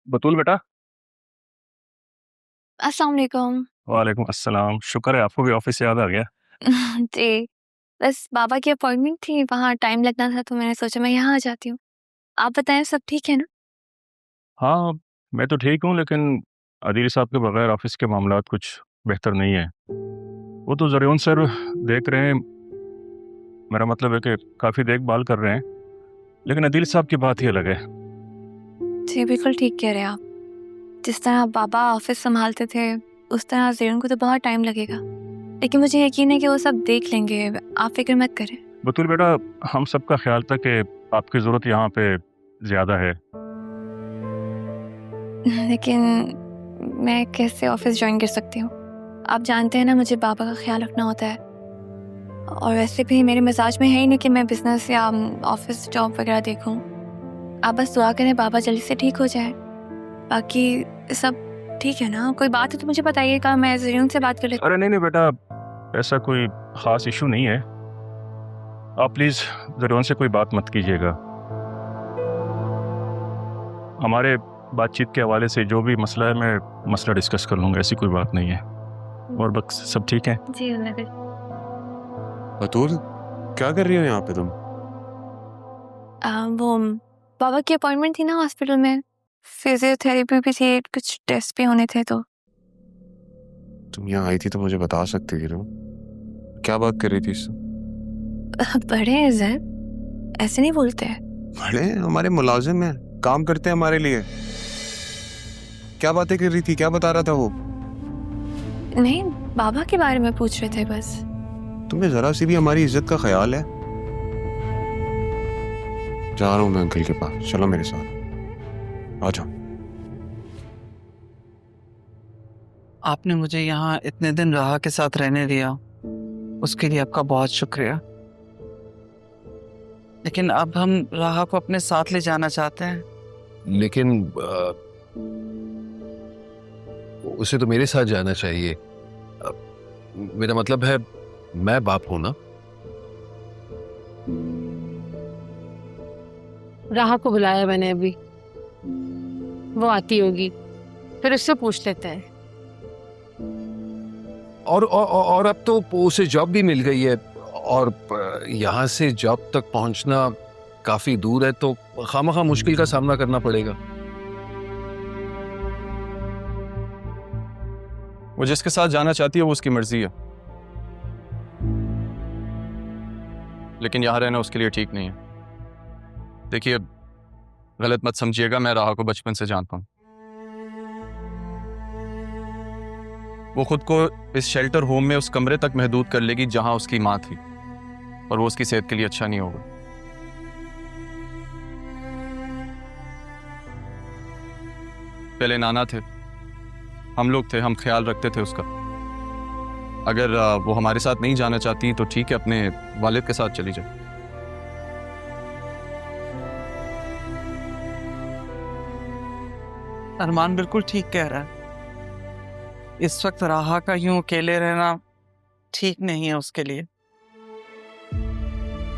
बतूल बेटा। अस्सलाम वालेकुम। वालेकुम अस्सलाम। शुक्र है आपको भी ऑफिस से याद आ गया। जी, बस बाबा की अपॉइंटमेंट थी, वहाँ टाइम लगना था तो मैंने सोचा मैं यहाँ आ जाती हूँ। आप बताएँ सब ठीक है ना? हाँ, मैं तो ठीक हूँ लेकिन अदील साहब के बगैर ऑफिस के मामलात कुछ बेहतर नहीं है। वो तो ज़रियून सर देख रहे हैं, मेरा मतलब है कि काफ़ी देखभाल कर रहे हैं, लेकिन अदील साहब की बात ही अलग है। जी, बिल्कुल ठीक कह रहे हैं आप। जिस तरह बाबा ऑफिस सँभालते थे, उस तरह ज़ेरन को तो बहुत टाइम लगेगा। लेकिन मुझे यकीन है कि वो सब देख लेंगे, आप फ़िक्र मत करें। बतूल बेटा, हम सबका ख्याल था कि आपकी ज़रूरत यहाँ पे ज़्यादा है। लेकिन मैं कैसे ऑफिस जॉइन कर सकती हूँ? आप जानते हैं ना मुझे बाबा का ख्याल रखना होता है। और वैसे भी मेरे मिजाज में है ही नहीं कि मैं बिज़नेस या ऑफिस जॉब वगैरह देखूँ। आप बस दुआ करें बाबा जल्दी से ठीक हो जाए। बाकी सब ठीक है ना? कोई बात है तो मुझे बताइएगा, मैं ज़रीन से बात कर लेती अरे नहीं बेटा, ऐसा कोई ख़ास इशू नहीं है। आप प्लीज़ ज़रियून से कोई बात मत कीजिएगा। हमारे बातचीत के हवाले से जो भी मसला है, मैं मसला डिस्कस कर लूँगा, ऐसी कोई बात नहीं है। और बस सब ठीक है। जी, अल्लाह का बतूल, क्या कर रही हो यहाँ पे तुम? वो बाबा की अपॉइंटमेंट थी ना हॉस्पिटल में, फिज़ियोथेरेपी भी थी, कुछ टेस्ट भी होने थे तो। तुम यहाँ आई थी तो मुझे बता सकती थी ना। क्या बात कर रही थी इससे? बड़े हैं ज़ैन, ऐसे नहीं बोलते हैं। बड़े हमारे मुलाजिम हैं, काम करते हैं हमारे लिए। क्या बातें कर रही थी, क्या बता रहा था वो? नहीं, बाबा के बारे में पूछ रहे थे बस। तुम्हें जरा सी भी हमारी इज्जत का ख्याल है? जा रहा हूँ मैं अंकल के पास, चलो मेरे साथ आ जाओ। आपने मुझे यहाँ इतने दिन राहा के साथ रहने दिया, उसके लिए आपका बहुत शुक्रिया। लेकिन अब हम राहा को अपने साथ ले जाना चाहते हैं। लेकिन उसे तो मेरे साथ जाना चाहिए। मेरा मतलब है, मैं बाप हूं ना। राहा को बुलाया मैंने अभी, वो आती होगी, फिर उससे पूछ लेते हैं। और अब तो उसे जॉब भी मिल गई है, और यहाँ से जॉब तक पहुंचना काफी दूर है, तो खामखा मुश्किल का सामना करना पड़ेगा। वो जिसके साथ जाना चाहती है वो उसकी मर्जी है, लेकिन यहाँ रहना उसके लिए ठीक नहीं है। देखिए, गलत मत समझिएगा, मैं राहा को बचपन से जानता हूँ। वो खुद को इस शेल्टर होम में उस कमरे तक महदूद कर लेगी जहां उसकी माँ थी, और वो उसकी सेहत के लिए अच्छा नहीं होगा। पहले नाना थे, हम लोग थे, हम ख्याल रखते थे उसका। अगर वो हमारे साथ नहीं जाना चाहती तो ठीक है, अपने वालिद के साथ चली जाए। अरमान बिल्कुल ठीक कह रहा है। इस वक्त राहा का यूं अकेले रहना ठीक नहीं है उसके लिए।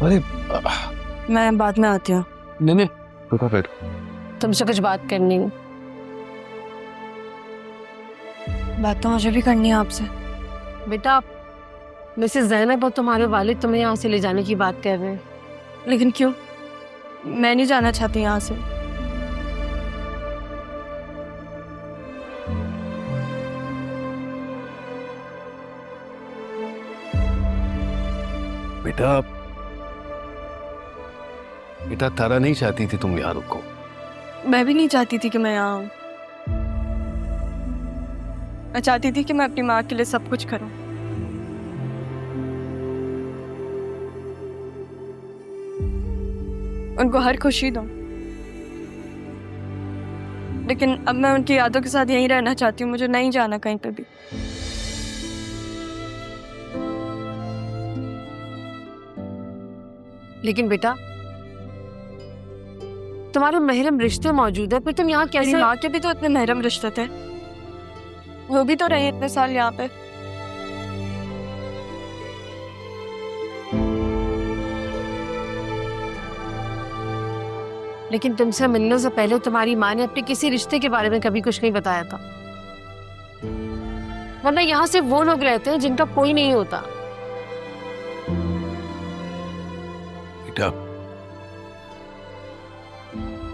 अरे मैं बाद में आती हूँ, नहीं नहीं, रुको फिर। तुमसे कुछ बात करनी है। बात तो मुझे भी करनी है आपसे। बेटा, मिसेस ज़ैनब और तुम्हारे वालिद तुम्हें यहाँ से ले जाने की बात कर रहे हैं। लेकिन क्यों? मैं नहीं जाना चाहती यहाँ से। बेटा, बेटा तारा नहीं चाहती थी तुम यहाँ रुको। मैं भी नहीं चाहती थी कि मैं यहाँ आऊँ। मैं चाहती थी कि मैं अपनी माँ के लिए सब कुछ करूँ। उनको हर खुशी दूँ। लेकिन अब मैं उनकी यादों के साथ यहीं रहना चाहती हूँ, मुझे नहीं जाना कहीं पे भी। लेकिन बेटा, तुम्हारे महरम रिश्ते मौजूद है, फिर तुम यहाँ मेरी कैसे? माँ के भी तो इतने महरम रिश्ते थे, वो भी तो रहे इतने साल यहाँ पे। लेकिन तुमसे मिलने से पहले तुम्हारी माँ ने अपने किसी रिश्ते के बारे में कभी कुछ नहीं बताया था। वरना यहाँ से वो लोग रहते हैं जिनका कोई नहीं होता। बेटा,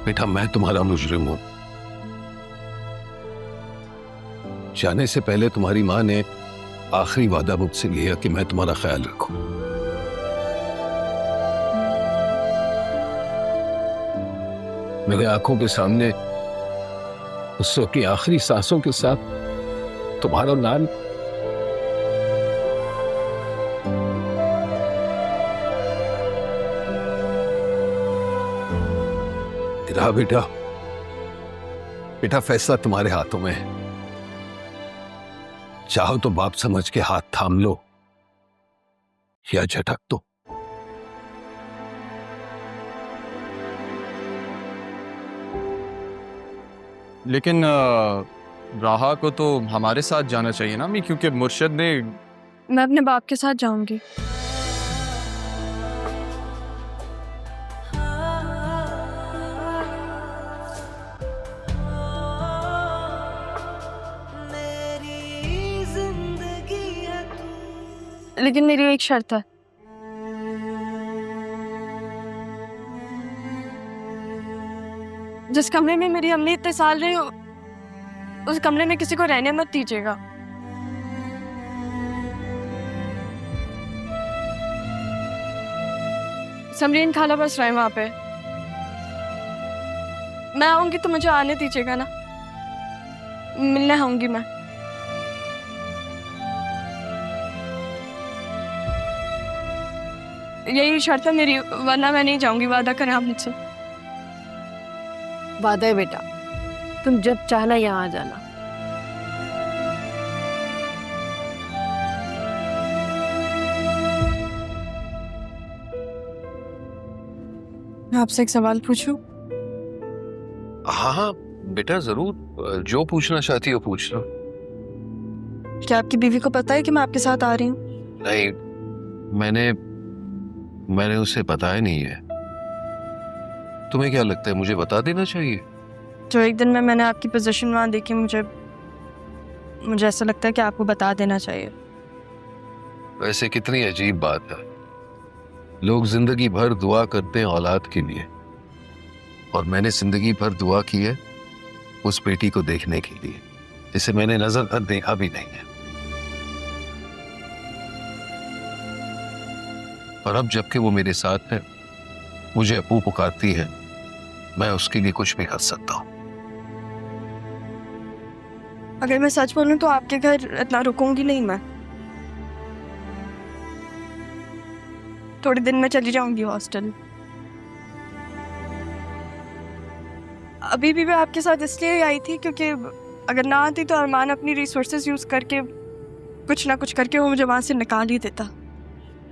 बेटा मैं तुम्हारा मुजरिम हूं। जाने से पहले तुम्हारी माँ ने आखिरी वादा मुझसे लिया कि मैं तुम्हारा ख्याल रखूं। मेरे आंखों के सामने उस वक्त की आखिरी सांसों के साथ तुम्हारा नाम बेटा, बेटा फैसला तुम्हारे हाथों में है। चाहो तो बाप समझ के हाथ थाम लो या झटक दो। लेकिन राहा को तो हमारे साथ जाना चाहिए ना अम्मी, क्योंकि मुर्शद ने। मैं अपने बाप के साथ जाऊंगी। लेकिन मेरी एक शर्त है। जिस कमरे में मेरी अम्मी इतने साल रही हो, उस कमरे में किसी को रहने मत दीजिएगा। समरीन खाला बस रहे वहां पे। मैं आऊंगी तो मुझे आने दीजिएगा ना, मिलने आऊंगी मैं। यही शर्त है मेरी, वरना मैं नहीं जाऊंगी। वादा करें आप मुझसे। वादा है बेटा, तुम जब चाहना यहाँ आ जाना। मैं आपसे एक सवाल पूछूं? हाँ हाँ बेटा जरूर, जो पूछना चाहती हो पूछ लो। क्या आपकी बीवी को पता है कि मैं आपके साथ आ रही हूँ? नहीं, मैंने उसे बताया नहीं है। तुम्हें क्या लगता है मुझे बता देना चाहिए? जो एक दिन में मैंने आपकी पोजीशन वहां देखी, मुझे ऐसा लगता है कि आपको बता देना चाहिए। वैसे कितनी अजीब बात है, लोग जिंदगी भर दुआ करते हैं औलाद के लिए, और मैंने जिंदगी भर दुआ की है उस बेटी को देखने के लिए जिसे मैंने नजर भर देखा भी नहीं है। और अब जबकि वो मेरे साथ है, मुझे अपू पुकारती है, मैं उसके लिए कुछ भी कर सकता हूँ। अगर मैं सच बोलूं तो आपके घर इतना रुकूंगी नहीं मैं। थोड़े दिन में चली जाऊंगी हॉस्टल। अभी भी मैं आपके साथ इसलिए आई थी क्योंकि अगर ना आती तो अरमान अपनी रिसोर्सेज यूज करके कुछ ना कुछ करके वो मुझे वहां से निकाल ही देता।